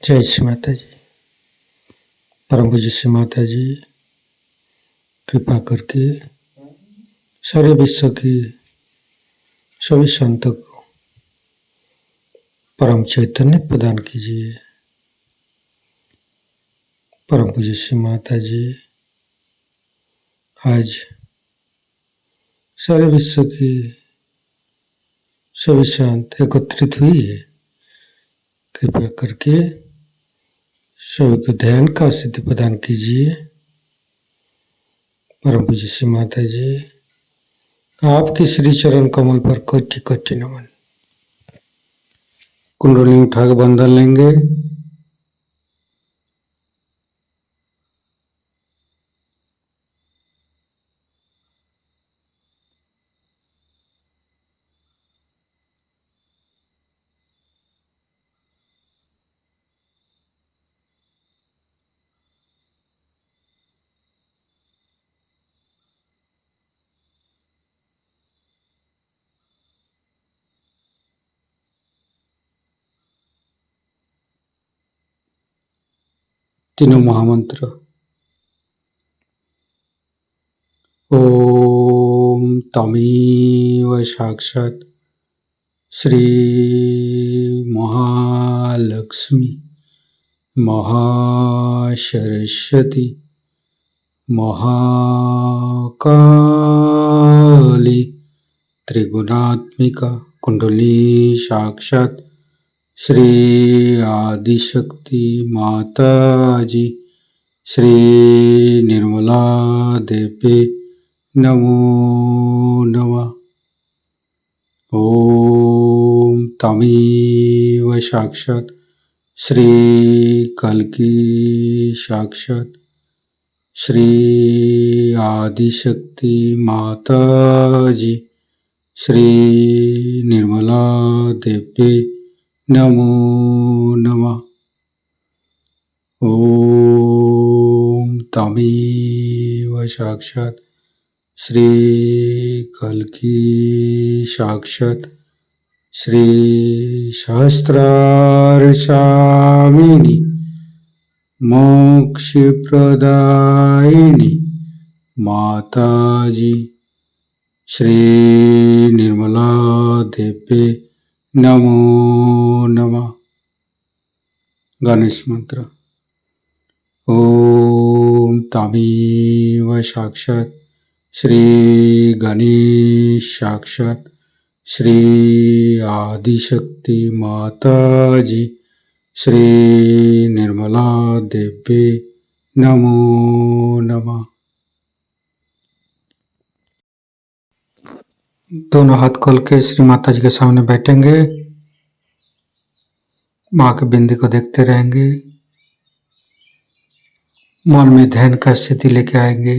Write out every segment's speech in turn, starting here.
जय श्री माता जी। परम पूज्य श्री माता जी कृपा करके सारे विश्व की सभी संतों को परम चैतन्य प्रदान कीजिए। परम पूज्य श्री माता जी आज सारे विश्व की सभी संत एकत्रित हुई है। कृपा करके सभी को ध्यान का सिद्धि प्रदान कीजिए। परम पूज्य श्री माता जी आपके श्री चरण कमल पर कोटि कोटि नमन। कुंडली उठा के बंधन लेंगे। तीनों महामंत्र। ओम तमेव साक्षात् श्री महालक्ष्मी महासरस्वती महाकाली त्रिगुणात्मिका कुंडली साक्षात् श्री आदिशक्ति माता जी श्री निर्मला देवी नमो नमः। ओम तमेव साक्षात् श्री कल्की साक्षात् श्री आदिशक्ति माता जी श्री निर्मला देवी नमो नमः। ओम तमेव साक्षात् श्री कल्की साक्षात् श्री सहस्रार स्वामिनी मोक्ष प्रदायिनी माता जी श्री निर्मला देवी नमो नमः। गणेश मंत्र। ओम तमेव साक्षात् श्री गणेश साक्षात् श्री आदिशक्ति माता जी श्री निर्मला देवी नमो नमः। दोनों हाथ खोल के श्री माता जी के सामने बैठेंगे। माँ के बिंदी को देखते रहेंगे। मन में ध्यान का स्थिति लेके आएंगे।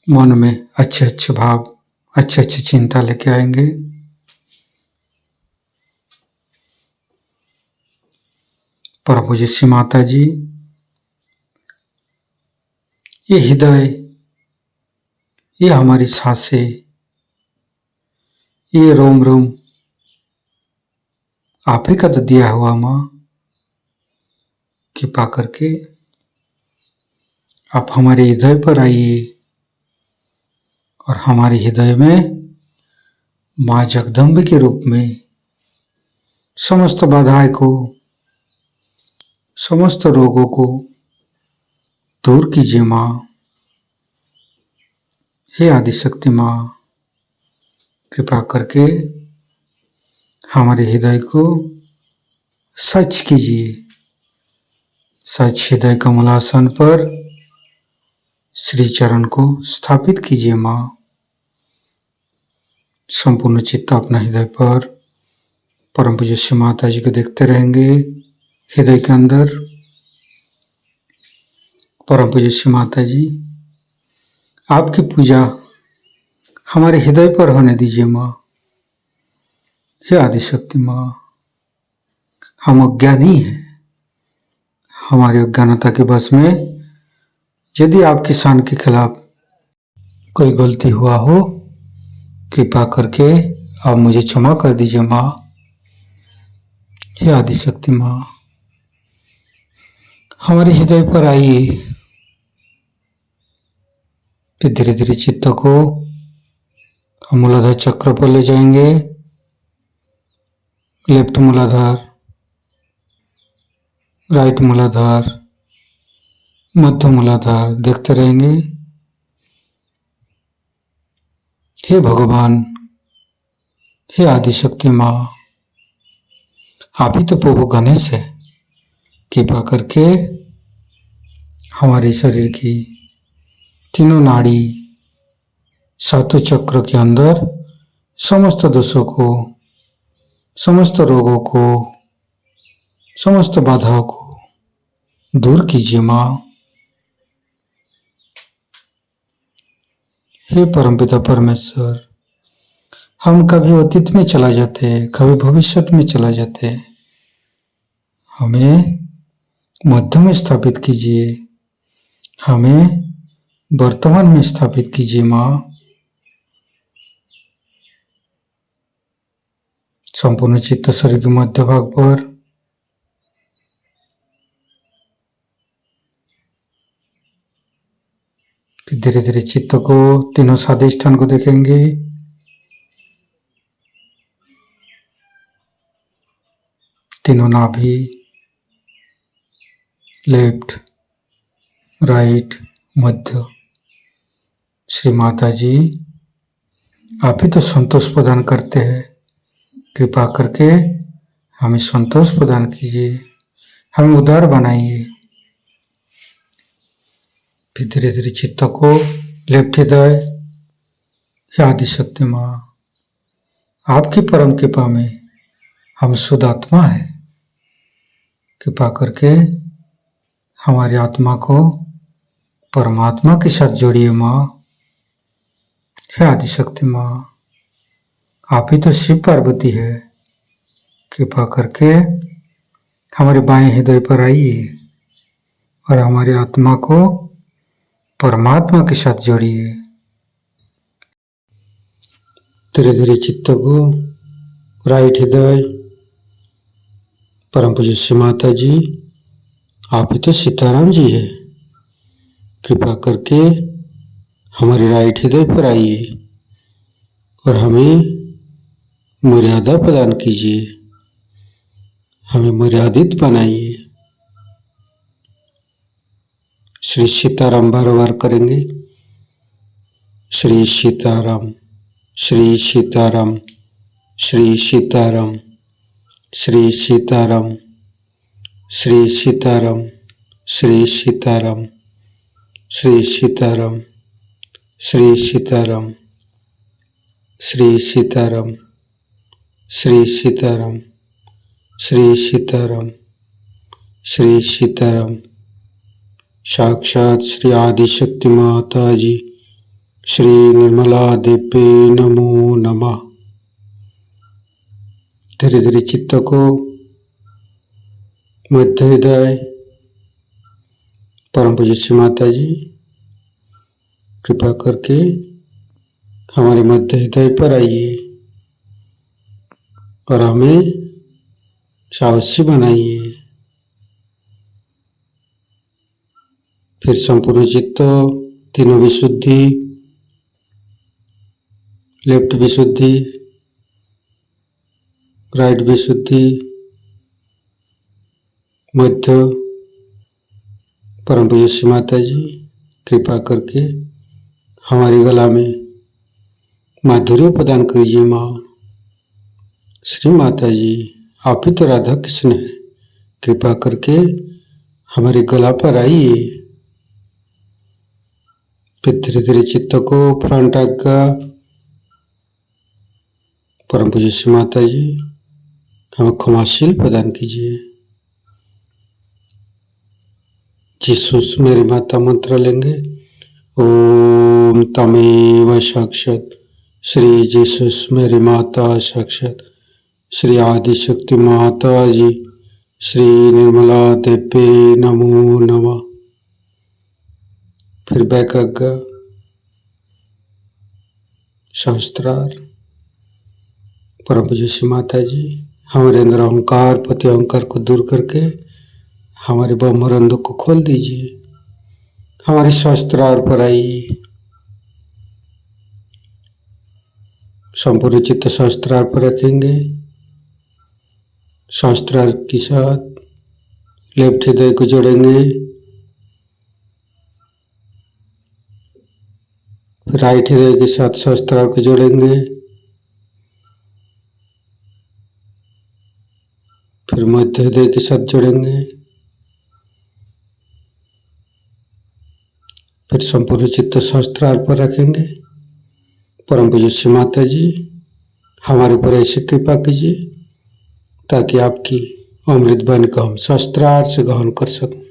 मन में अच्छे अच्छे भाव अच्छे अच्छे चिंता लेके आएंगे। परम पूज्य श्री माता जी ये हृदय ये हमारी सांसें ये रोम रोम आप ही का तो दिया हुआ माँ। कृपा करके आप हमारे हृदय पर आइए और हमारे हृदय में माँ जगदम्बे के रूप में समस्त बाधाएं को समस्त रोगों को दूर कीजिए माँ। हे आदिशक्ति माँ कृपा करके हमारे हृदय को सच कीजिए। सच हृदय कमलासन पर श्री चरण को स्थापित कीजिए माँ। संपूर्ण चित्त अपना हृदय पर परम पूज्य श्री माता जी को देखते रहेंगे। हृदय के अंदर परम पूज्य श्री माता जी आपकी पूजा हमारे हृदय पर होने दीजिए माँ। हे आदिशक्ति माँ हम अज्ञानी हैं। हमारी अज्ञानता के बस में यदि आपकी शान के खिलाफ कोई गलती हुआ हो कृपा करके आप मुझे क्षमा कर दीजिए माँ। हे आदिशक्ति माँ, हमारे हृदय पर आइए। फिर धीरे धीरे चित्त को हम मूलाधार चक्र पर ले जाएंगे। लेफ्ट मूलाधार, राइट मूलाधार, मध्य मूलाधार देखते रहेंगे। हे भगवान, हे आदिशक्ति माँ, आप ही तो प्रभु गणेश है। कृपा करके हमारे शरीर की तीनों नाड़ी, सातों चक्र के अंदर समस्त दोषों को, समस्त रोगों को, समस्त बाधाओं को दूर कीजिए माँ। हे परमपिता परमेश्वर, हम कभी अतीत में चला जाते, कभी भविष्य में चला जाते, हमें मध्य में स्थापित कीजिए, हमें वर्तमान में स्थापित कीजिए माँ। संपूर्ण चित्त शरीर के मध्य भाग पर फिर धीरे धीरे चित्त को तीनों स्वादिष्ठान को देखेंगे। तीनों नाभि, लेफ्ट, राइट, मध्य। श्री माता जी, आप ही तो संतोष प्रदान करते हैं। कृपा करके हमें संतोष प्रदान कीजिए, हमें उदार बनाइए। फिर धीरे धीरे चित्त को लेफ्ट हृदय, आदिशक्ति माँ, आपकी परम कृपा में हम शुद्ध आत्मा है। कृपा करके हमारी आत्मा को परमात्मा के साथ जोड़िए माँ। हे आदिशक्ति माँ, आप ही तो शिव पार्वती है। कृपा करके हमारे बाएं हृदय पर आइए और हमारी आत्मा को परमात्मा के साथ जोड़िए। धीरे धीरे चित्त को राइट हृदय, परम पूज्य श्री माता जी, आप ही तो सीताराम जी है। कृपा करके हमारे राइट हृदय पर आइए और हमें मर्यादा प्रदान कीजिए, हमें मर्यादित बनाइए। श्री सीताराम बार बार करेंगे। श्री सीताराम, श्री सीताराम, श्री सीताराम, श्री सीताराम, श्री सीताराम, श्री सीताराम, श्री सीताराम, श्री सीताराम, श्री सीताराम, श्री सीताराम, श्री सीताराम, श्री सीताराम। साक्षात श्री आदिशक्ति माता जी, श्री निर्मला देवी नमो नमः। धीरे धीरे चित्त को मध्य हृदय, परम पूज्य श्री माता जी, कृपा करके हमारे मध्य हृदय पर आइए और हमें साहसी बनाइए। फिर संपूर्ण चित्त, तीनों विशुद्धि, लेफ्ट विशुद्धि, राइट विशुद्धि, मध्य, परम पूज्य श्री माता जी, कृपा करके हमारी गला में माधुर्य प्रदान कीजिए माँ। श्री माता जी, आप ही तो राधा कृष्ण है। कृपा करके हमारे गला पर आइए। फिर धीरे धीरे चित्त को फ्रंट आज्ञा, परम पूज्य श्री माता जी, हमें क्षमाशील प्रदान कीजिए। जीसस मेरी माता मंत्र लेंगे। ओम तमेव साक्षात श्री जीसस मेरी माता साक्षात श्री आदिशक्ति माता जी, श्री निर्मला देवी नमो नमः। फिर बैक आज्ञा, सहस्त्रार, परम पूज्य श्री माता जी, हमारे अंदर अहंकार पति अहंकार को दूर करके हमारे ब्रह्मरंध्र को खोल दीजिए। हमारे शास्त्रार पर आइए, संपूर्ण चित्त शास्त्रार पर रखेंगे। शास्त्रार के साथ लेफ्ट हृदय को जोड़ेंगे, फिर राइट हृदय के साथ शास्त्रार को जोड़ेंगे, फिर मध्य हृदय के साथ जोड़ेंगे, फिर संपूर्ण चित्त शास्त्रार पर रखेंगे। परम पूज्य श्री माता जी हमारे ऊपर ऐसी कृपा कीजिए ताकि आपकी अमृत वाणी को हम शास्त्रार से ग्रहण कर सकें।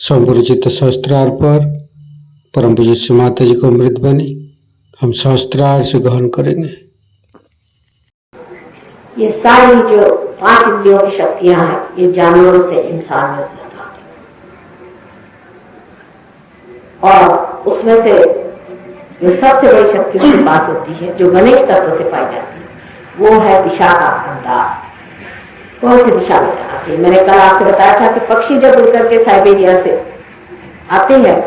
संपूर्ण चित्त शास्त्रार पर परम पूज्य श्री माता जी को अमृत वाणी हम शास्त्रार से ग्रहण करेंगे। ये सारी जो 5 इंद्रियों की शक्तियां हैं, ये जानवरों से इंसान में ज्यादा, और उसमें से जो सबसे बड़ी शक्ति उसके पास होती है, जो गणेश तत्व से पाई जाती है, वो है दिशा का भंडार। कौन सी दिशा में जाना चाहिए? मैंने कल आपसे बताया था कि पक्षी जब उड़ करके साइबेरिया से आते हैं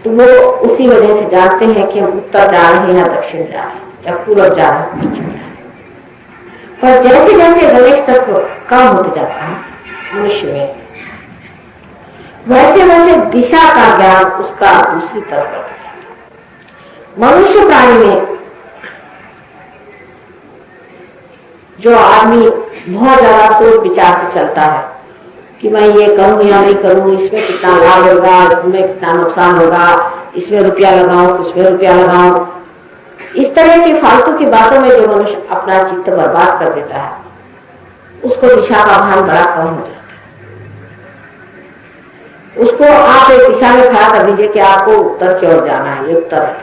तो वो उसी वजह से जानते हैं कि हम उत्तर जा रहे हैं या दक्षिण जा रहे हैं, या पूर्व जा रहे हैं पश्चिम जा रहे हैं। पर जैसे जैसे गणेश तत्व कम होते जाता है मनुष्य में, वैसे वैसे दिशा का ज्ञान उसका दूसरी तरफ बढ़ता है। मनुष्य प्राणी में जो आदमी बहुत ज्यादा सोच विचार से चलता है कि मैं ये करूं या नहीं करूं, इसमें कितना लाभ होगा, इसमें कितना नुकसान होगा, इसमें रुपया लगाऊं, उसमें रुपया लगाऊं, इस तरह की फालतू की बातों में जो मनुष्य अपना चित्त बर्बाद कर देता है, उसको दिशा का भान बड़ा कम हो जाता है। उसको आप एक दिशा में खड़ा कर दीजिए कि आपको उत्तर की ओर जाना है, ये उत्तर है,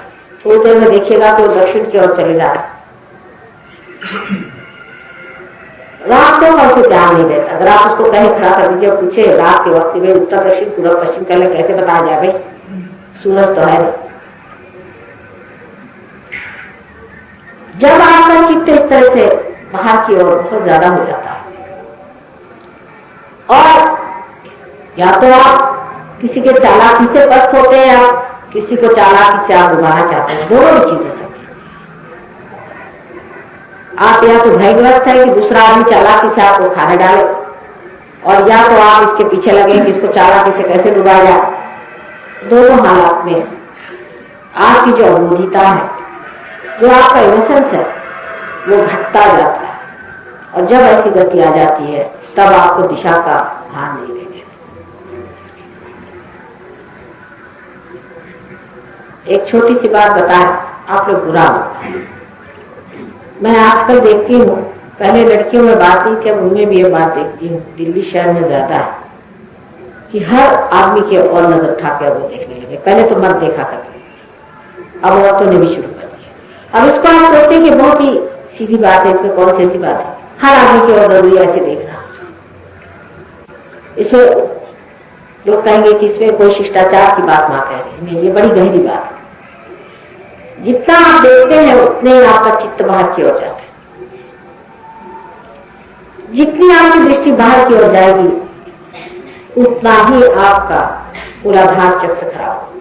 थोड़ी देर में देखिएगा तो दक्षिण की ओर चले जाए। रास्तों का उसे ध्यान नहीं देता। अगर आप उसको कहीं खड़ा कर दीजिए और पूछे रात के वक्त में उत्तर दक्षिण पूर्व पश्चिम पहले कैसे बताया जाए, भाई सूरज तो है। जब आपका चित्त इस तरह से बाहर की ओर बहुत ज्यादा हो जाता है, और या तो आप किसी के चालाकी से पस्त होते हैं या किसी को चालाकी से आप उगाना चाहते हैं, दोनों ही चीजें सब। आप या तो भयग्रस्त है कि दूसरा आदमी चालाकी से आपको खाने डाले, और या तो आप इसके पीछे लगे कि इसको चालाकी से कैसे डुबाया जाए। दोनों हालात में आपकी जो अबोधिता है, जो आपका इनोसेंस है, वो घटता जाता है, और जब ऐसी गति आ जाती है तब आपको दिशा का भान नहीं रहेगा। एक छोटी सी बात बताएं, आप लोग बुरा हो। मैं आजकल देखती हूँ, पहले लड़कियों में बात नहीं थी, अब उनमें भी ये बात देखती हूँ, दिल्ली शहर में ज्यादा है कि हर आदमी की और नजर उठा के वो देखने लगे। पहले तो मर्द देखा करते, अब औरतों ने भी शुरू कर दिया। अब इसको आप सोचते हैं कि बहुत ही सीधी बात है, इसमें कौन सी ऐसी बात है, हर आदमी की और जरूरी ऐसे देखना। इसमें लोग कहेंगे कि इसमें कोई शिष्टाचार की बात ना कह रहे, नहीं, ये बड़ी गहरी बात है। जितना आप देखते हैं उतने ही आपका चित्त बाहर की ओर जाता है। जितनी आपकी दृष्टि बाहर की ओर जाएगी उतना ही आपका मूलाधार चक्र खराब होगा,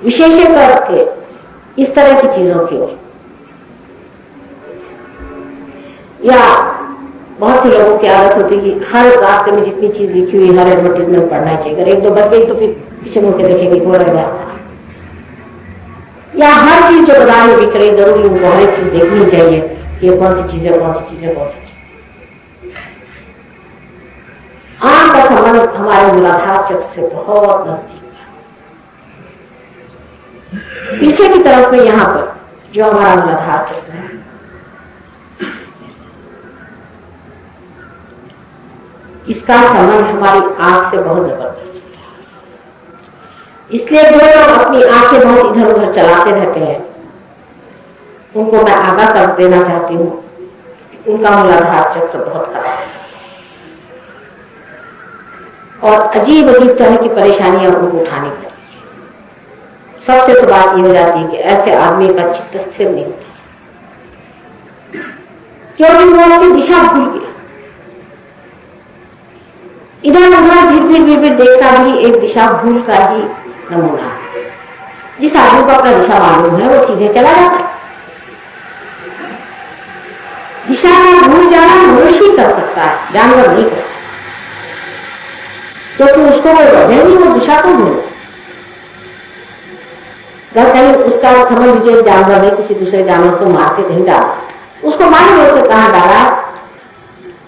विशेष करके इस तरह की चीजों की ओर। या बहुत से लोगों की आदत होती है कि हर रास्ते में जितनी चीज लिखी हुई हर एडवर्टीजमेंट पढ़ना चाहिए, अगर एक दो बच गई तो फिर पीछे मुड़ के देखेंगे हो रहेगा। या हर चीज जो बाजार में बिक रही जरूरी उनको हर एक चीज देखनी चाहिए, ये कौन सी चीज है, कौन सी चीज है, कौन सी चीज। आंख का संबंध हमारे मूलाधार चक्र से बहुत नजदीक है। पीछे की तरफ में यहाँ पर जो हमारा मूलाधार चक्र है, इसका संबंध हमारी आंख से बहुत जबरदस्त है। इसलिए जो लोग अपनी आंखें बहुत इधर उधर चलाते रहते हैं, उनको मैं आगाह कर देना चाहती हूँ, उनका मूलाधार चक्र बहुत खराब है और अजीब अजीब तरह की परेशानियां उनको उठानी पड़ती है। सबसे तो बात ये हो जाती है कि ऐसे आदमी का चित्त स्थिर नहीं होता। क्योंकि वो अपनी दिशा भूल गया। इधर उधर भीड़ देखता भी एक दिशा भूल का ही नमूना है। जिस आदमी को अपना दिशा मालूम है वो सीधे चला जाता है। दिशा का भूल जाना मनुष्य ही कर सकता है, जानवर नहीं कर सकता, क्योंकि उसको वो वजह नहीं वो दिशा को भूल। अगर कहीं उसका समझ लीजिए जानवर ने किसी दूसरे जानवर को मार के नहीं डाला, उसको मालूम है उसे कहाँ डाला,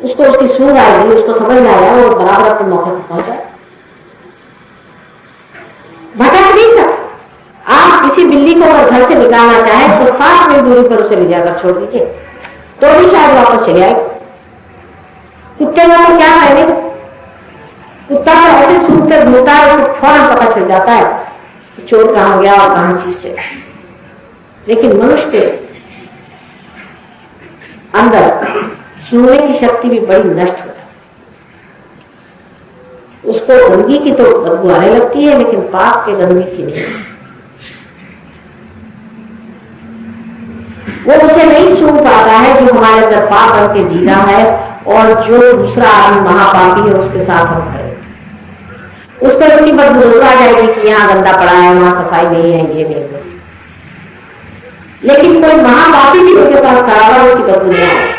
उसको उसकी सूंघ आएगी, उसको समझ में आया, वो बराबर अपने मौके पर पहुंचा। भटक नहीं सकता। आप किसी बिल्ली को अगर घर से निकालना चाहे तो 7 मील दूरी पर उसे ले जाकर छोड़ दीजिए, तो भी शायद वापस चले आएगी। कुत्ते का तो क्या है, कुत्ता तो ऐसे सूंघ कर घूमता है, उसको फौरन पता चल जाता है कि चोर कहाँ गया और कहाँ चीज से। लेकिन मनुष्य के अंदर सूंघने की शक्ति भी बड़ी नष्ट होती है। उसको गंदगी की तो बदबू आने लगती है, लेकिन पाप के गंदगी की नहीं। वो उसे नहीं सूंघ पाता है जो हमारे अंदर पाप बन के जी रहा है, और जो दूसरा आदमी महापापी है उसके साथ हम खड़े। उस पर इतनी बदबू आ जाएगी कि यहाँ गंदा पड़ा है, वहां सफाई नहीं है, ये नहीं है। लेकिन कोई महापापी भी उसके पास खड़ा हुआ, उसकी बदबू नहीं आएगी।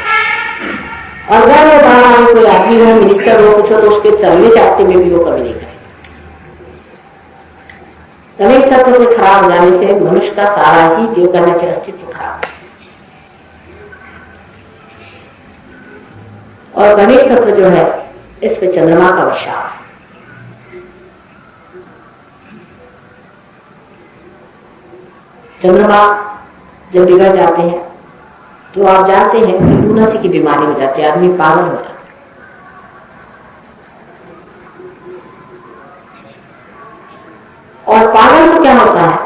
और अगर वो बाहर कोई आदमी हो, मिनिस्टर हो, कुछ हो, तो उसके चलने चाहते में भी वो कभी नहीं करेगा। गणेश तत्व के खराब हो जाने से मनुष्य का सारा ही जीव करने से अस्तित्व खराब है। और गणेश तत्व जो है इस पे चंद्रमा का विशाल है। चंद्रमा जब बिगड़ जाते हैं तो आप जानते हैं कि लूनासी की बीमारी हो जाती है, आदमी पागल हो जाता है। और पागल को क्या होता है,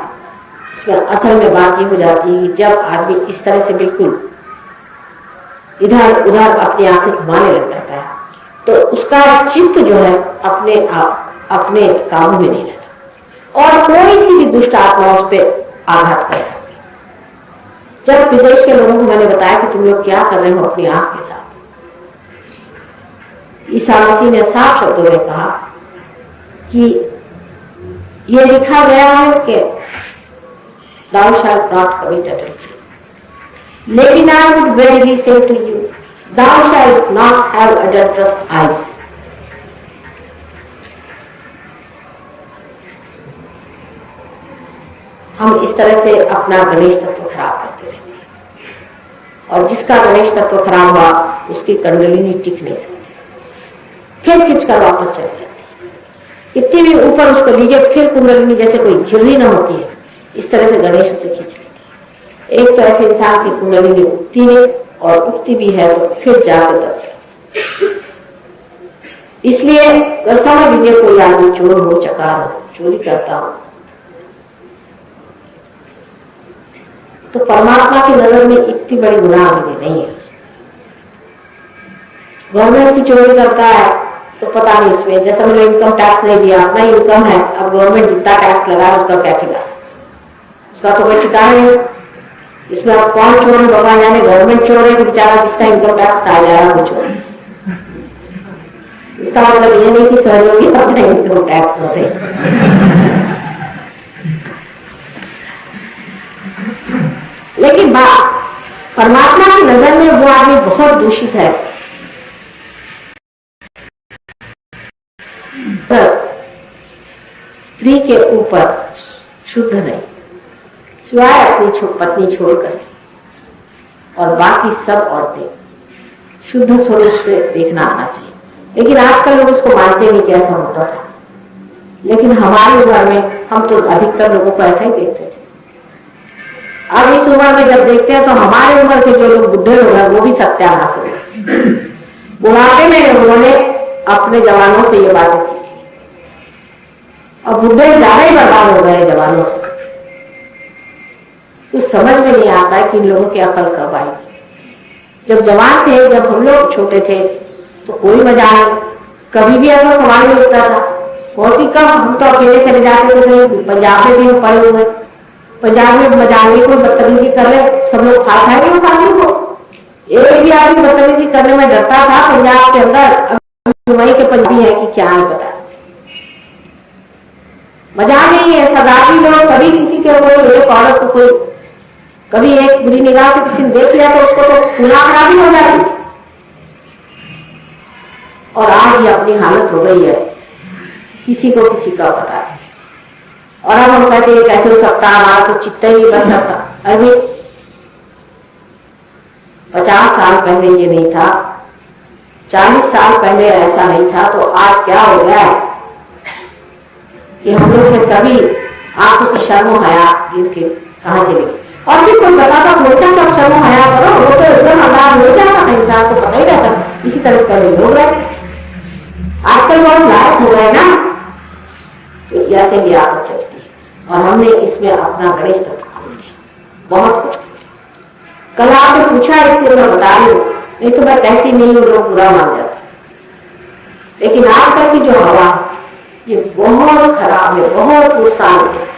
इसमें असल में बात ये हो जाती है कि जब आदमी इस तरह से बिल्कुल इधर उधर अपनी आंखें घुमाने लग जाता है, तो उसका चित्त जो है अपने काबू में नहीं रहता, और कोई सी भी दुष्ट आत्मा उस पर आघात कर सकती। जब विदेश के लोगों को मैंने बताया कि तुम लोग क्या कर रहे हो अपनी आंख के साथ, ईसा मसीह ने साफ शब्दों में कहा कि ये लिखा गया है कि thou shalt not commit adultery, लेकिन I would verily say to you, thou shalt not have adulterous eyes. हम इस तरह से अपना गणेश तत्व खराब करते रहते हैं, और जिसका गणेश तत्व खराब हुआ उसकी कुंडलिनी टिक नहीं सकती, फिर खिंचकर वापस चली जाती है। कितनी भी ऊपर उसको लीजिए, फिर कुंडलिनी जैसे कोई झिल्ली न होती है, इस तरह से गणेश उसे खींच लेती है। एक तो ऐसे इंसान की कुंडलिनी उठती है, और उठती भी है तो फिर जाकर दबती। इसलिए समझ लीजिए कोई आदमी चोर हो, चकार हो, चोरी करता हो, तो परमात्मा की नजर में इतनी बड़ी गुनाह विधि नहीं है। गवर्नमेंट की चोरी करता है तो पता नहीं, इसमें जैसे मैंने इनकम टैक्स नहीं दिया, अपना इनकम है, अब गवर्नमेंट जितना टैक्स लगाए उसका क्या ठिकाना, उसका तो कोई ठिकाना नहीं। इसमें अब कौन चोर है भगवान जाने, गवर्नमेंट चोर है कि बेचारा जिसका इनकम टैक्स खाया जा रहा है वो चोर है। इसका मतलब ये नहीं कि सहयोगी अपने इनकम टैक्स भरे। लेकिन बात परमात्मा की नजर में वो आदमी बहुत दूषित है। स्त्री के ऊपर शुद्ध नहीं, सिवाय अपनी पत्नी छोड़कर, और बाकी सब औरतें शुद्ध स्वरूप से देखना आना चाहिए। लेकिन आजकल लोग इसको मानते नहीं कि ऐसा होता था, लेकिन हमारे उम्र में हम तो अधिकतर लोगों को ऐसा ही देखते थे। अब इस उम्र में जब देखते हैं तो हमारे उम्र के जो लोग बुढ़े लोग हैं वो भी सत्यानाश हो गए। बुढ़ापे में उन्होंने अपने जवानों से ये बातें सीखी, और बुढ़े ज्यादा ही बर्बाद हो गए जवानों से। कुछ समझ में नहीं आता है कि इन लोगों की अकल कब आई। जब जवान थे, जब हम लोग छोटे थे तो कोई मजा नहीं, कभी भी अगर सवाल नहीं उठता था, बहुत ही कम। हम तो अकेले चले जाते थे, पंजाब में भी हम पड़े हुए, पंजाब में मजाक में कोई बदतमीजी कर ले, सब लोग खा खाएंगे उस आदमी को, एक भी आदमी बदतमीजी करने में डरता था पंजाब के अंदर। वहीं के पंजाबी है कि क्या है पता, मजा नहीं है। सरदारी लोग कभी किसी के कोई एक औरत को कोई कभी एक बुरी निगाह से किसी ने देख लिया तो उसको तो खूना खराबी हो जाती। और आज ये अपनी हालत हो गई है, किसी को किसी का पता नहीं। और अब हम कहते हैं कैसे हो सकता, हमारा तो चित्त ही नहीं कर सकता। अभी 50 साल पहले ये नहीं था, 40 साल पहले ऐसा नहीं था, तो आज क्या हो गया है कि हम लोग के सभी आंखों की शर्म हया गिर के कहां चले गए। और भी कोई बताता सोचा तब शर्म हया करो, वो तो एकदम आजाद हो जाता है इंसान, तो पता ही रहता। इसी तरह पहले लोग रहते, आजकल बहुत लायक हो गए ना, तो ऐसे भी आदत चलती है। और हमने इसमें अपना गणेश तत्व खोल दिया, बहुत कुछ। कल आपने पूछा इसलिए मैं बता रही हूँ, नहीं तो मैं कहती नहीं हूँ, लोग बुरा मान जाते। लेकिन आजकल की जो हवा ये बहुत खराब है, बहुत नुकसान है।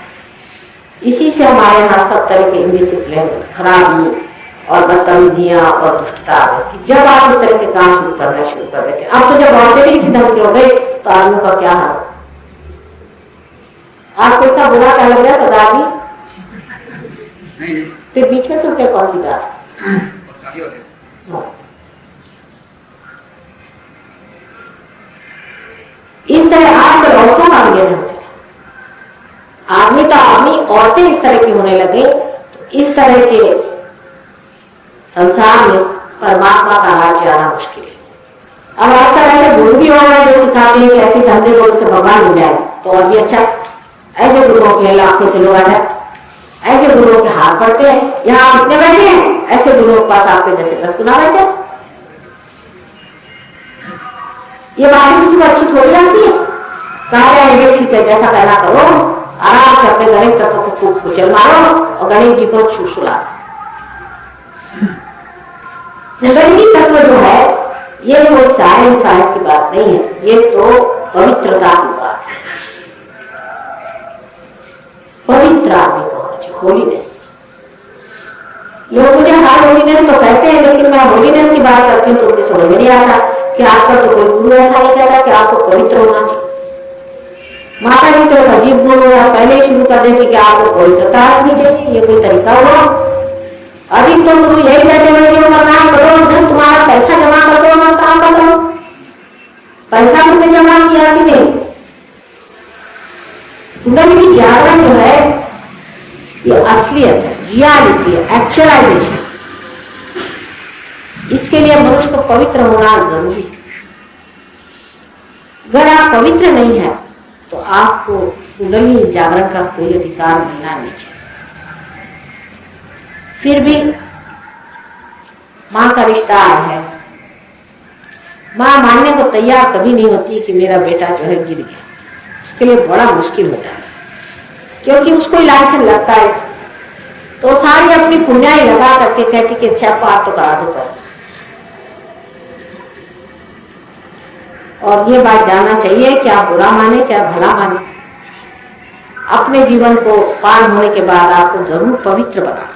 इसी से हमारे यहाँ सब तरह के इंडिसिप्लिन, खराबी और बदतमीजियां और दुष्टता आ गई। जब आप इस तरह के काम शुरू कर देते, अब तो जब औरतें भी ढंग के हो गए तो आदमियों का क्या हाल। आपको इतना बुरा क्या लग रहा है सरदार जी? फिर बीच में सुनते कौन सी बात? इस तरह आजकल औरतों का भी होते हैं, आदमी तो आदमी, औरतें इस तरह की होने लगे। तो इस तरह के संसार में परमात्मा का राज्य आना मुश्किल है। अब आजकल ऐसे गुरु भी हो रहे हैं जो सिखाते हैं कि ऐसे धंधे को उससे भगवान मिल जाए तो और भी अच्छा। ऐसे गुरुओं के लाखों से लोग आ जाए, ऐसे गुरुओं के हाथ पड़ते हैं। यहाँ आप इतने बैठे हैं, ऐसे गुरुओं के पास आपके जैसे 10 गुना बैठे। ये बातें किसी को अच्छी थोड़ी लगती है। कहा जाए ठीक है, जैसा कहना करो, आराम से अपने गणेश तत्व को खूब कुचल मारो और गणेश जी को छुछुला। गणेश तत्व जो है ये कोई साइंस की बात नहीं है, ये तो पवित्रता की बात है। पवित्र आदमी को होलीनेस। लोग मुझे हर होलीनेस तो कहते हैं, लेकिन मैं होलीनेस की बात करती हूँ तो मुझे समझ में नहीं आता कि आपका तो कोई गुरु ऐसा नहीं कहता कि आपको पवित्र होना चाहिए। माता जी तो अजीब गुरु है, पहले ही शुरू कर देती कि आपको पवित्रता रखनी चाहिए। ये कोई तरीका हुआ? अधिक तो गुरु यही कहते हैं जो काम करो, धन तुम्हारा पैसा जमा कर दो, मैं काम कर दो। पैसा तुमने जमा किया कि नहीं? कुंडली की जागरण जो है ये असलियत है, रियलिटी है, एक्चुअलाइजेशन। इसके लिए मनुष्य को पवित्र होना जरूरी है। अगर आप पवित्र नहीं है तो आपको कुंडली जागरण का कोई अधिकार मिलना नहीं चाहिए। फिर भी मां का रिश्ता है, मां मानने को तैयार कभी नहीं होती कि मेरा बेटा जो है गिर गया। उसके लिए बड़ा मुश्किल हो जाता है, क्योंकि उसको इलाज लगता है तो सारी अपनी पुण्याई लगा करके कहती कि अच्छा पार तो करा दो पर। और ये बात जानना चाहिए कि आप बुरा माने चाहे भला माने, अपने जीवन को पार होने के बाद आपको जरूर पवित्र बनाना।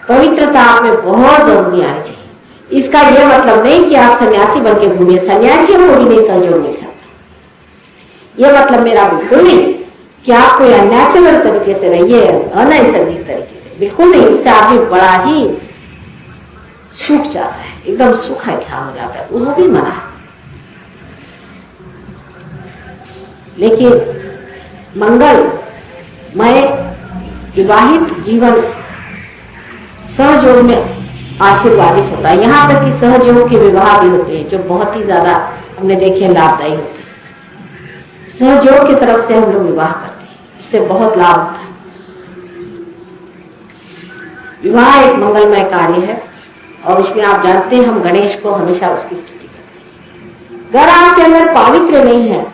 पवित्रता आप में बहुत जरूरी आनी चाहिए। इसका यह मतलब नहीं कि आप सन्यासी बन के घूमिए, सन्यासियों को भी नहीं सहयोग मिल सकता। यह मतलब मेरा बिल्कुल नहीं कि आप कोई अननेचुरल तरीके से रहिए, अनैसर्गिक तरीके से, बिल्कुल नहीं। उससे आदमी बड़ा ही सूख जाता है, एकदम सूखा इंसान हो जाता है, वो भी मना है। लेकिन मंगलमय विवाहित जीवन सहयोग में आशीर्वादित होता है। यहाँ तक कि सहयोग के विवाह भी होते हैं जो बहुत ही ज्यादा हमने देखे लाभदायी होते हैं। सहयोग की तरफ से हम लोग विवाह करते हैं, इससे बहुत लाभ होता है। विवाह एक मंगलमय कार्य है और उसमें आप जानते हैं हम गणेश को हमेशा उसकी स्तुति करते हैं। अगर आपके अंदर पावित्र नहीं है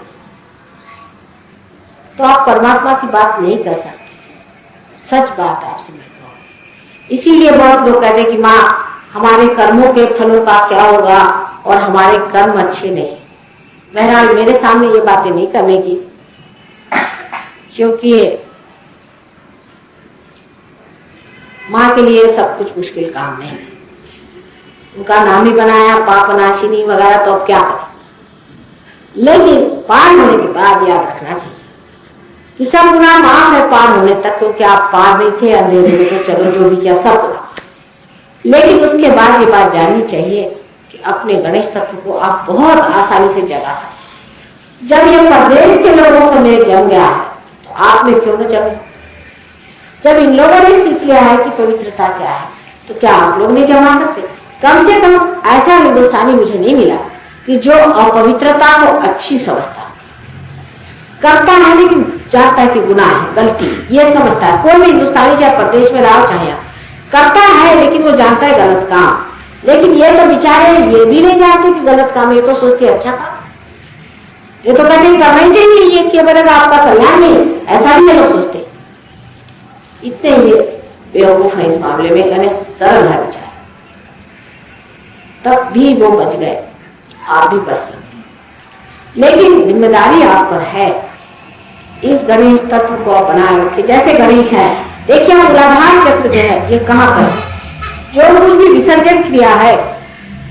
तो आप परमात्मा की बात नहीं कर सकते। सच बात आपसे मैं कहूं। इसीलिए बहुत लोग कहते हैं कि माँ हमारे कर्मों के फलों का क्या होगा और हमारे कर्म अच्छे नहीं। बहरहाल मेरे सामने ये बातें नहीं करने की, क्योंकि माँ के लिए सब कुछ मुश्किल काम नहीं। उनका नाम ही बनाया पापनाशिनी वगैरह, तो अब क्या करें। लेकिन पार होने के बाद याद रखना चाहिए कि सब गुनाह माफ है पार होने तक, क्योंकि आप पार नहीं थे, अंधेरे में तो चलो जो भी किया सब गुनाह। लेकिन उसके बाद ये बात जाननी चाहिए कि अपने गणेश तत्व को आप बहुत आसानी से जगा सकते। जब ये परदेश के लोगों को मेरे जम गया है तो आप में क्यों न जमे। जब इन लोगों ने सीख लिया है कि पवित्रता क्या है, तो क्या आप लोग नहीं जमा सकते। कम से कम ऐसा हिंदुस्तानी मुझे नहीं मिला कि जो अपवित्रता को अच्छी समझता करता है, लेकिन जानता है कि गुनाह है, गलती, ये समझता है। कोई भी हिंदुस्तानी चाहे प्रदेश में रहा चाहे करता है, लेकिन वो जानता है गलत काम। लेकिन ये तो बेचारे ये भी नहीं जानते कि गलत काम, ये तो सोचते अच्छा काम, ये तो कहते करना ही चाहिए, ये किया बनेगा आपका कल्याण नहीं, ऐसा भी ये लोग सोचते। इतने ये बेवकूफ है इस मामले में, गणेश सरल है बेचारे, तब भी वो बच गए, आप भी बच सकते। लेकिन जिम्मेदारी आप पर है, इस गणेश तत्व को बनाए रखे। जैसे गणेश है, देखिए मूलाधार चक्र जो है ये कहाँ पर, जो कुछ भी विसर्जन क्रिया है,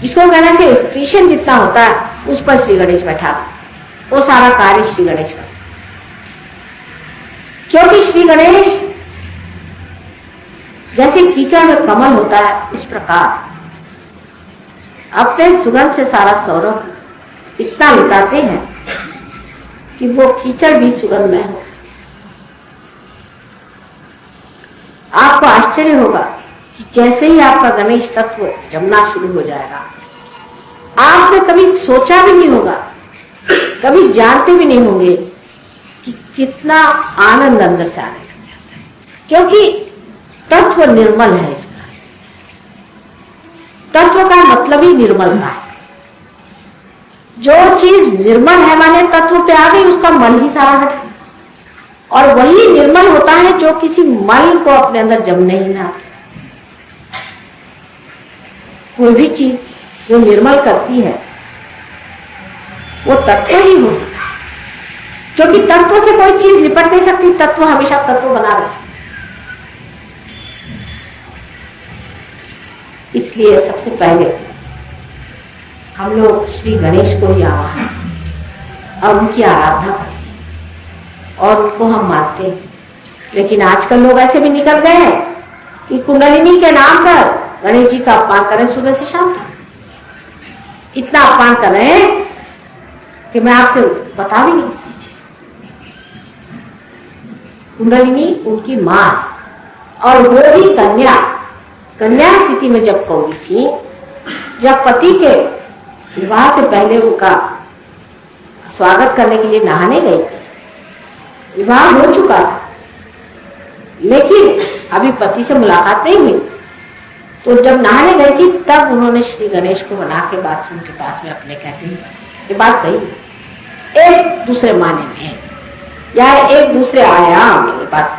जिसको कहना चाहिए स्टेशन जितना होता है, उस पर श्री गणेष बैठा, वो सारा कार्य श्री गणेश का। क्योंकि श्री गणेश जैसे कीचड़ में कमल होता है, इस प्रकार अपने सुगंध से सारा सौरभ इतना लुटाते हैं कि वो कीचड़ भी सुगंधमय हो। आपको आश्चर्य होगा कि जैसे ही आपका गणेश तत्व जमना शुरू हो जाएगा, आपने कभी सोचा भी नहीं होगा, कभी जानते भी नहीं होंगे कि कितना आनंद अंदर से आने लग जाता है, क्योंकि तत्व निर्मल है। इसका तत्व का मतलब ही निर्मलता है। जो चीज निर्मल है माने तत्व पे आ गई, उसका मल ही सारा हट, और वही निर्मल होता है जो किसी मल को अपने अंदर जमने ही ना। कोई भी चीज जो निर्मल करती है वो तत्व ही हो सकता है, क्योंकि तत्व से कोई चीज निपट नहीं सकती, तत्व हमेशा तत्व बना रहे। इसलिए सबसे पहले हम लोग श्री गणेश को ही आवाहन और उनकी आराधना करते हैं और उनको हम मानते हैं। लेकिन आजकल लोग ऐसे भी निकल गए हैं कि कुंडलिनी के नाम पर गणेश जी का अपमान करें सुबह से शाम तक। इतना अपमान कर रहे हैं कि मैं आपसे बता भी नहीं। कुंडलिनी उनकी मां और वो भी कन्या स्थिति में जब कौड़ी थी, जब पति के विवाह से पहले उनका स्वागत करने के लिए नहाने गई थी। विवाह हो चुका था, लेकिन अभी पति से मुलाकात नहीं हुई, तो जब नहाने गई थी तब उन्होंने श्री गणेश को बना के बाथरूम के पास में अपने कहते हैं, ये बात सही है, एक दूसरे माने में या एक दूसरे आयाम में, ये बात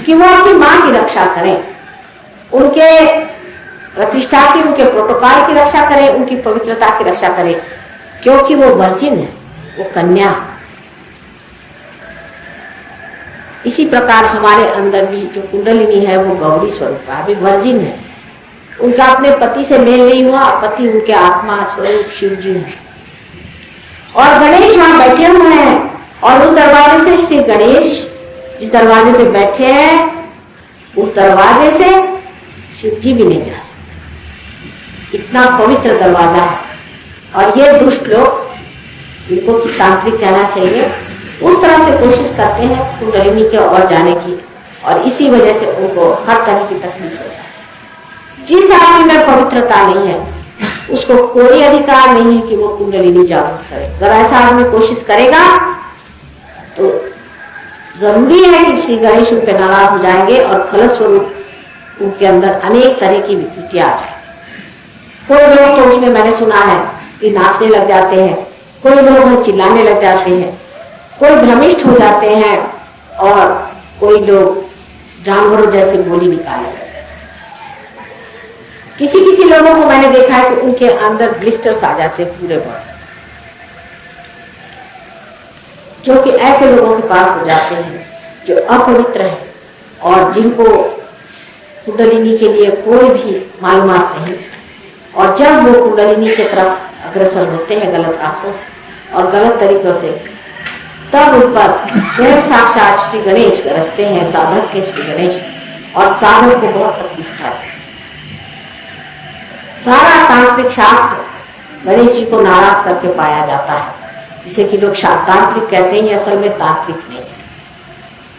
कि वो अपनी मां की रक्षा करें, उनके प्रतिष्ठा की, उनके प्रोटोकॉल की रक्षा करें, उनकी पवित्रता की रक्षा करें, क्योंकि वो वर्जिन है, वो कन्या। इसी प्रकार हमारे अंदर भी जो कुंडलिनी है वो गौरी स्वरूप है, अभी वर्जिन है, उनका अपने पति से मेल नहीं हुआ, पति उनके आत्मा स्वरूप शिव जी है और गणेश वहां बैठे हुए हैं। और उस दरवाजे से श्री गणेश जिस दरवाजे पे बैठे हैं, उस दरवाजे से शिव जी भी नहीं जा सकते, इतना पवित्र दरवाजा है। और ये दुष्ट लोग, इनको की तांत्रिक कहना चाहिए, उस तरह से कोशिश करते हैं कुंडलिनी के ओर जाने की, और इसी वजह से उनको हर तरह की तकलीफ होता है। जिस आदमी में पवित्रता नहीं है उसको कोई अधिकार नहीं है कि वो कुंडलिनी जागृत करे। अगर ऐसा आदमी कोशिश करेगा तो जरूरी है कि श्री गणेश उन पर नाराज हो जाएंगे और फलस्वरूप उनके अंदर अनेक तरह की विकृतियां आ जाए। कोई लोग तो उसमें मैंने सुना है कि नाचने लग जाते हैं, कोई लोग चिल्लाने लग जाते हैं, कोई भ्रमिष्ठ हो जाते हैं, और कोई लोग जानवरों जैसे बोली निकालने लगते हैं। किसी लोगों को मैंने देखा है कि उनके अंदर ब्लिस्टर्स आ जाते हैं पूरे बॉडी, जो कि ऐसे लोगों के पास हो जाते हैं जो अपवित्र हैं और जिनको कुंडलिनी के लिए कोई भी मालूमात नहीं, और जब वो कुंडलिनी की तरफ अग्रसर होते हैं गलत रास्तों से और गलत तरीकों से, तब उन पर स्वयं साक्षात श्री गणेश गरजते हैं, साधक के श्री गणेश, और साधक को बहुत तकलीफ उठाते हैं। सारा तांत्रिक शास्त्र गणेश जी को नाराज करके पाया जाता है, जिसे कि लोग तांत्रिक कहते हैं, असल में तांत्रिक नहीं है।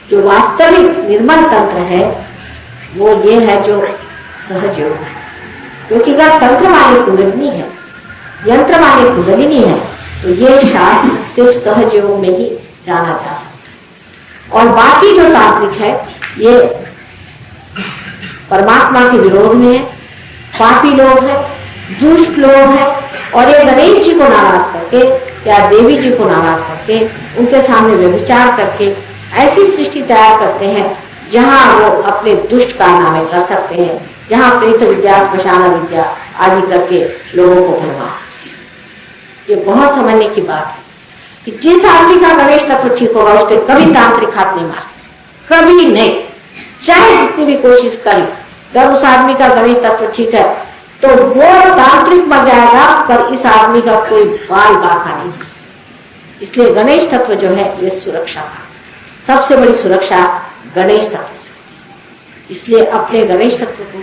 जो वास्तविक निर्मल तंत्र है वो ये है जो सहज योग है, क्योंकि अगर तंत्र माने कुंडलिनी है, यंत्र माने कुंडलिनी है, तो ये शास्त्र सिर्फ सहज योग में ही जाना जा सकता। और बाकी जो तांत्रिक है ये परमात्मा के विरोध में है, पापी लोग हैं, दुष्ट लोग हैं, और ये गणेश जी को नाराज करके या देवी जी को नाराज करके उनके सामने व्यभिचार करके ऐसी सृष्टि तैयार करते हैं जहां वो अपने दुष्ट कारनामे कर सकते हैं, जहां प्रेत विद्या, श्मशान विद्या आदि करके लोगों को भरवा सकते हैं। ये बहुत समझने की बात है कि जिस आदमी का गणेश तत्व ठीक होगा उसके कभी तांत्रिक हाथ नहीं मार सकते, कभी नहीं, चाहे जितनी भी कोशिश करें। अगर उस आदमी का गणेश तत्व ठीक है तो वो तांत्रिक मर जाएगा, पर इस आदमी का कोई बाल बाका नहीं। इसलिए गणेश तत्व जो है ये सुरक्षा का सबसे बड़ी सुरक्षा गणेश तत्व से। इसलिए अपने गणेश तत्व को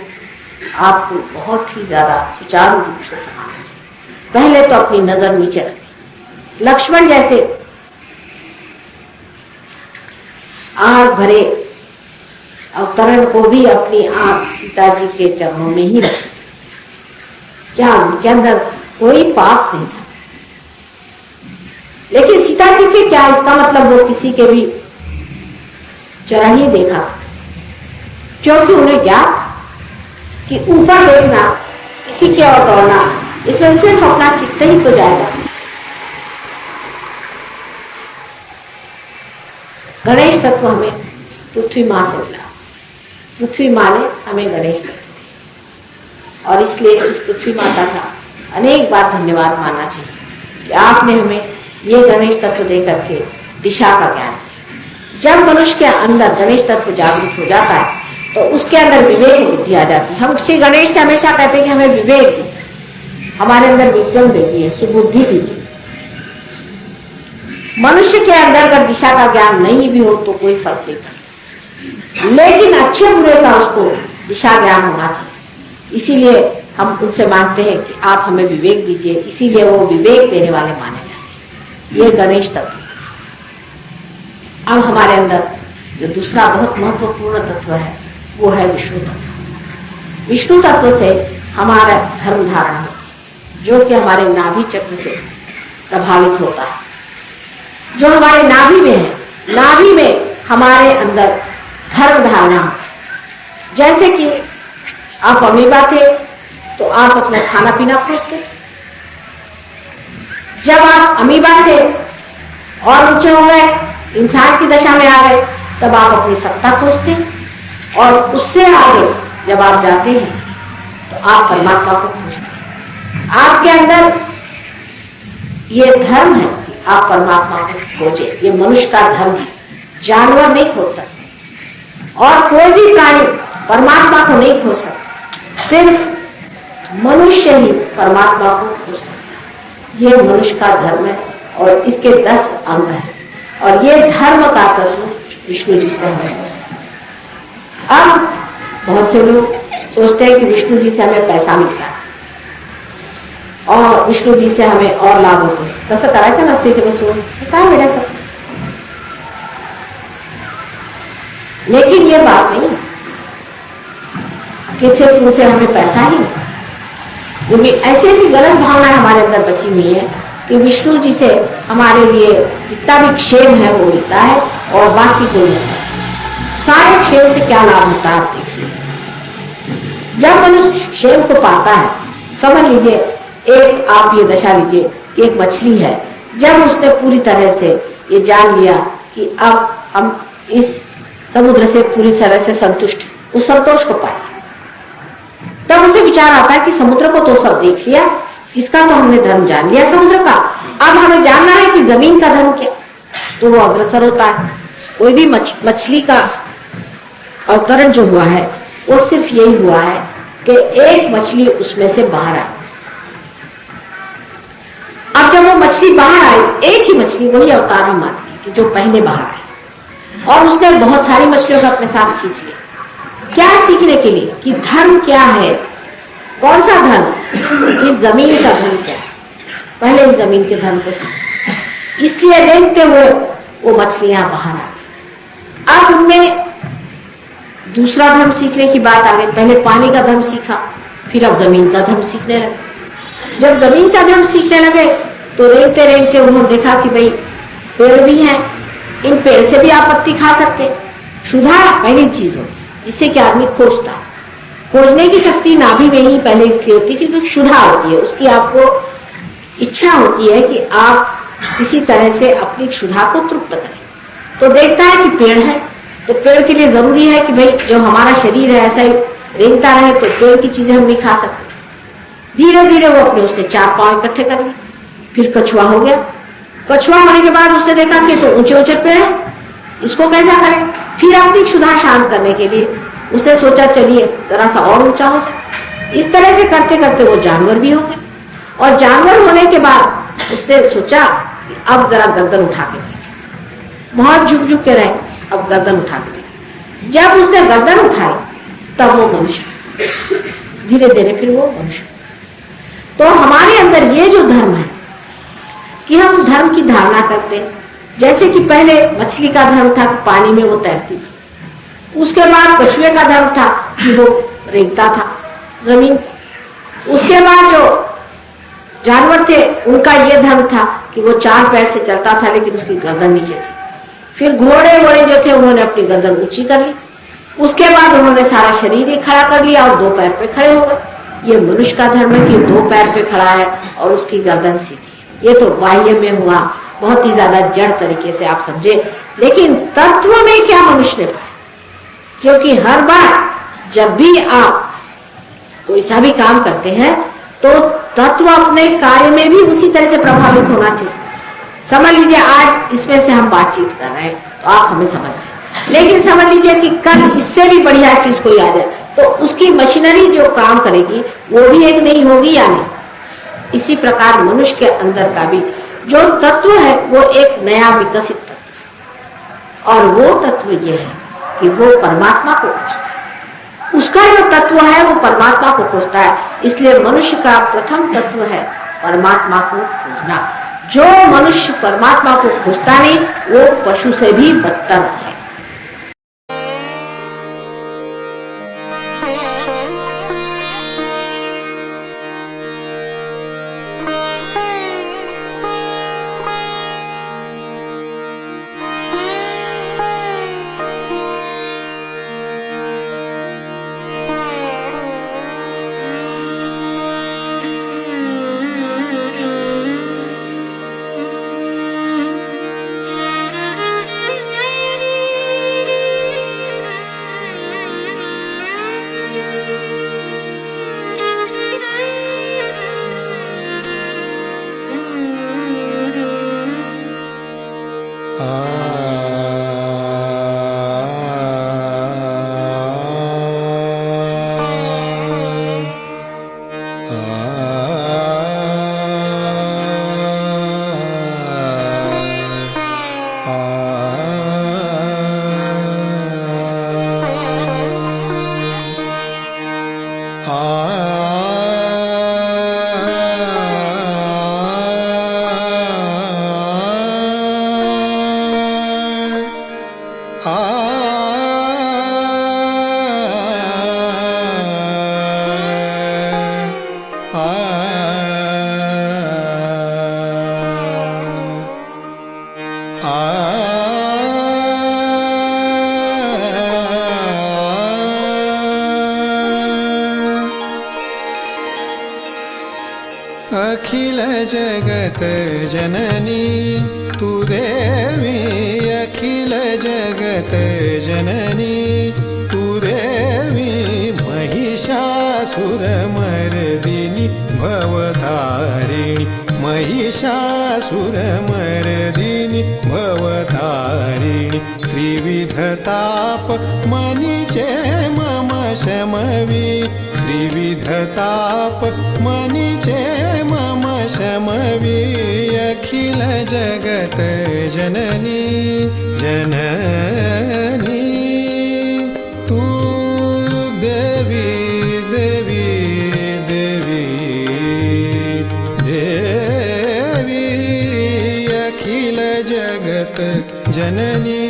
आपको बहुत ही ज्यादा सुचारू रूप से संभालना चाहिए। पहले तो अपनी नजर नीचे रखें, लक्ष्मण जैसे आग भरे अवतरण को भी अपनी आंख सीता जी के चरणों में ही रखें। क्या उनके अंदर कोई पाप नहीं था, लेकिन सीता जी के क्या इसका मतलब वो किसी के भी चरण ही देखा, क्योंकि उन्हें ज्ञात कि ऊपर देखना, किसी की ओर दौड़ना, इसमें सिर्फ अपना चित्त ही तो जाएगा। गणेश तत्व हमें पृथ्वी मां से मिला, पृथ्वी मां ने हमें गणेश तत्व, और इसलिए इस पृथ्वी माता का अनेक बार धन्यवाद मानना चाहिए कि आपने हमें ये गणेश तत्व दे करके दिशा का ज्ञान। जब मनुष्य के अंदर गणेश तत्व जागृत हो जाता है तो उसके अंदर विवेक बुद्धि आ जाती है। हम श्री गणेश से हमेशा कहते हैं कि हमें विवेक दीजिए, हमारे अंदर विज्ञान दीजिए, सुबुद्धि दीजिए। मनुष्य के अंदर अगर दिशा का ज्ञान नहीं भी हो तो कोई फर्क नहीं पड़ता, लेकिन अच्छे बुरे का उसको दिशा ज्ञान होना चाहिए। इसीलिए हम उनसे मांगते हैं कि आप हमें विवेक दीजिए, इसीलिए वो विवेक देने वाले माने जाते हैं। ये गणेश तत्व। अब हमारे अंदर जो दूसरा बहुत महत्वपूर्ण तत्व है वो है विष्णु तत्व। विष्णु तत्व से हमारा धर्म धारण होता है, जो कि हमारे नाभि चक्र से प्रभावित होता है, जो हमारे नाभि में है। नाभि में हमारे अंदर धर्म धारणा, जैसे कि आप अमीबा थे तो आप अपना खाना पीना खोजते, जब आप अमीबा थे और ऊंचे हो गए, इंसान की दशा में आ गए, तब आप अपनी सत्ता खोजते, और उससे आगे जब आप जाते हैं तो आप परमात्मा को खोजते। आपके अंदर ये धर्म है कि आप परमात्मा को खोजें, ये मनुष्य का धर्म है। जानवर नहीं खोज सकते और कोई भी प्राणी परमात्मा को नहीं खोज सकता, सिर्फ मनुष्य ही परमात्मा को खोज सकता है। ये मनुष्य का धर्म है और इसके 10 अंग हैं, और ये धर्म का तत्व विष्णु जी से हमें। अब बहुत से लोग सोचते हैं कि विष्णु जी से हमें पैसा मिलता है और विष्णु जी से हमें और लाभ होते हैं, तसं करायचं नसते ते बसून काय मिळायचं। लेकिन ये बात नहीं कि सिर्फ उनसे हमें पैसा ही, क्योंकि ऐसी ऐसी गलत भावनाएं हमारे अंदर बची हुई है कि विष्णु जी से हमारे लिए जितना भी क्षेम है वो मिलता है और बाकी कोई नहीं। सारे क्षेम से क्या लाभ होता है आप देखिए। जब मनुष्य क्षेम को पाता है, समझ लीजिए एक आप ये दशा लीजिए कि एक मछली है, जब उसने पूरी तरह से ये जान लिया कि अब हम इस समुद्र से पूरी तरह से संतुष्ट, उस संतोष को पाया, तब उसे विचार आता है कि समुद्र को तो सब देख लिया, इसका तो हमने धर्म जान लिया समुद्र का, अब हमें जानना है कि जमीन का धर्म क्या। तो वो अग्रसर होता है। कोई भी मछली का अवतरण जो हुआ है वो सिर्फ यही हुआ है कि एक मछली उसमें से बाहर आई। अब जब वो मछली बाहर आई, एक ही मछली, वही अवतार हम मानते हैं कि जो पहले बाहर आई, और उसने बहुत सारी मछलियों को अपने साथ खींच लिया। क्या सीखने के लिए कि धर्म क्या है, कौन सा धर्म, इस जमीन का धर्म क्या है। पहले इस जमीन के धर्म को सीखा, इसलिए देखते हुए वो मछलियां बाहर आ गई। अब उनमें दूसरा धर्म सीखने की बात आ गई। पहले पानी का धर्म सीखा, फिर अब जमीन का धर्म सीखने लगे। जब जमीन का धर्म सीखने लगे तो रेंगते रेंगते उन्होंने देखा कि भाई पेड़ भी हैं, इन पेड़ से भी आप पत्ती खा सकते। क्षुधा पहली चीज होती है जिससे कि आदमी खोजता है। खोजने की शक्ति नाभि में ही पहले इसलिए होती है क्योंकि क्षुधा होती है, उसकी आपको इच्छा होती है कि आप किसी तरह से अपनी क्षुधा को तृप्त करें। तो देखता है कि पेड़ है, तो पेड़ के लिए जरूरी है कि भाई जो हमारा शरीर है ऐसा ही रेंगता रहे, तो पेड़ की चीजें हम नहीं खा सकते। धीरे धीरे वो अपने उससे 4 पांव इकट्ठे कर लिए। फिर कछुआ हो गया। कछुआ होने के बाद उसने देखा कि तो ऊंचे ऊंचे पेड़ है, इसको कैसा करें। फिर अपनी क्षुधा शांत करने के लिए उसे सोचा चलिए जरा सा और ऊंचा हो जाए। इस तरह से करते करते वो जानवर भी हो गए, और जानवर होने के बाद उसने सोचा कि अब जरा गर्दन उठा के देखें। बहुत झुक झुक के रहे, अब गर्दन उठा के देखें। जब उसने गर्दन उठाई तब वो मनुष्य, धीरे धीरे फिर वो मनुष्य। तो हमारे अंदर ये जो धर्म है कि हम धर्म की धारणा करते हैं, जैसे कि पहले मछली का धर्म था कि पानी में वो तैरती थी, उसके बाद कछुए का धर्म था कि वो रेंगता था जमीन, उसके बाद जो जानवर थे उनका ये धर्म था कि वो 4 पैर से चलता था लेकिन उसकी गर्दन नीचे थी। फिर घोड़े वोड़े जो थे उन्होंने अपनी गर्दन ऊंची कर ली, उसके बाद उन्होंने सारा शरीर ही खड़ा कर लिया और 2 पैर पे खड़े हो गए। ये मनुष्य का धर्म है कि 2 पैर पे खड़ा है और उसकी गर्दन सीधी। ये तो बाह्य में हुआ, बहुत ही ज्यादा जड़ तरीके से आप समझे, लेकिन तत्व में क्या मनुष्य ने पाया। क्योंकि हर बार जब भी आप कोई सा भी काम करते हैं तो तत्व अपने कार्य में भी उसी तरह से प्रभावित होना चाहिए। समझ लीजिए आज इसमें से हम बातचीत कर रहे हैं तो आप हमें समझ रहे हैं, लेकिन समझ लीजिए कि कल इससे भी बढ़िया चीज कोई आ जाए तो उसकी मशीनरी जो काम करेगी वो भी एक नहीं होगी या नहीं। इसी प्रकार मनुष्य के अंदर का भी जो तत्व है वो एक नया विकसित तत्व है, और वो तत्व ये है कि वो परमात्मा को खोजता है। उसका जो तत्व है वो परमात्मा को खोजता है। इसलिए मनुष्य का प्रथम तत्व है परमात्मा को खोजना। जो मनुष्य परमात्मा को खोजता नहीं वो पशु से भी बदतर है। अखिल जगत जननी तू देवी, अखिल जगत जननी तू देवी, महिषासुरमर्दिनी भवतारिणी, महिषासुरमर्दिनी भवतारिणी, त्रिविधताप मनिचे मम शमवी त्रिविधताप मनीचे मम शमवी अखिल जगत जननी जननी तू देवी देवी देवी देवी अखिल जगत जननी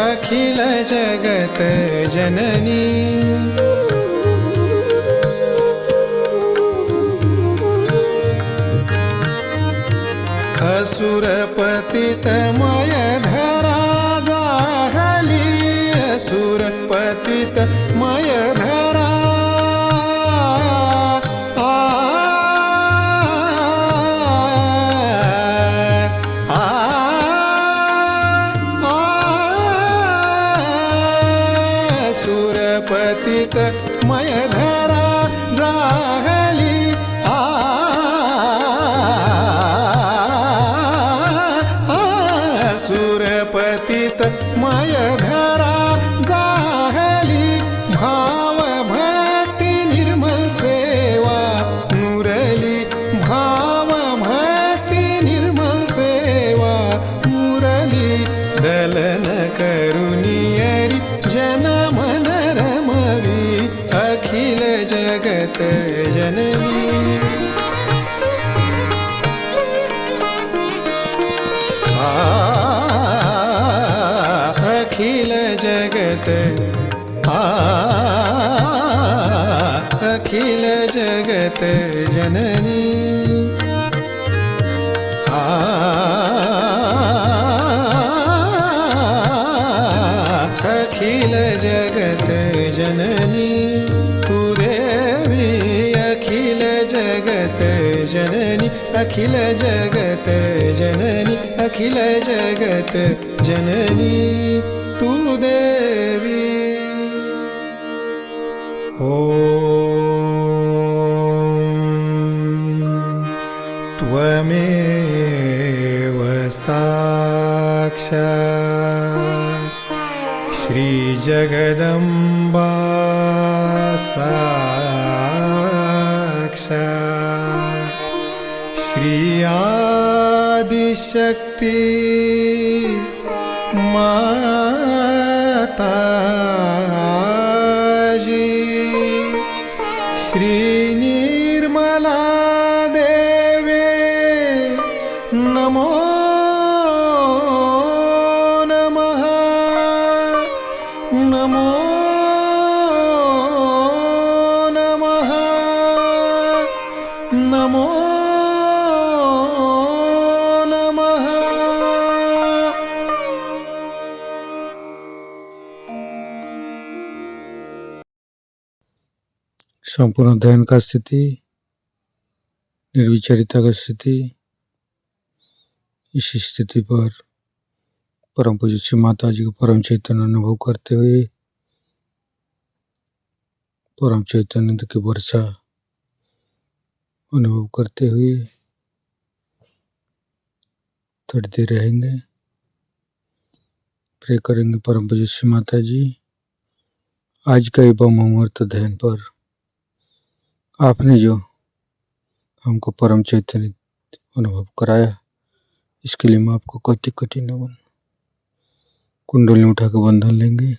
अखिल जगत जननी असुर पतितमय धरा जाहली असुर पतितमय धरा पतित मय धरा जाहली सुरपतित मय धरा जाहली भाव भक्ति निर्मल सेवा मुरली भाव भक्ति निर्मल सेवा मुरली दलन करुनियरी जन मन रमवी अखिल जगत जननी अखिल जगत अखिल जगत जननी अखिल जगत जननी तू देवी अखिल जगत जननी अखिल जगत जननी अखिल जगत जननी तू देवी त्वमेव साक्षात् श्रीजगदम्बा साक्षात् श्री आदिशक्ति माताजी श्री निर्मला देवे नमो नमः नमो नमः नमो नमः संपूर्ण ध्यान का स्थिति, निर्विचारिता का स्थिति। इस स्थिति पर परम पूज्य श्री माता जी को परम चैतन्य अनुभव करते हुए परम चैतन्य की वर्षा अनुभव करते हुए थोड़ी देर रहेंगे। प्रे करेंगे परम पूज्य श्री माता जी, आज का एवं अमृत ध्यान पर आपने जो हमको परम चैतन्य अनुभव कराया, इसके लिए मैं आपको कोटि कोटि नमन। कुंडली उठा के बंधन लेंगे।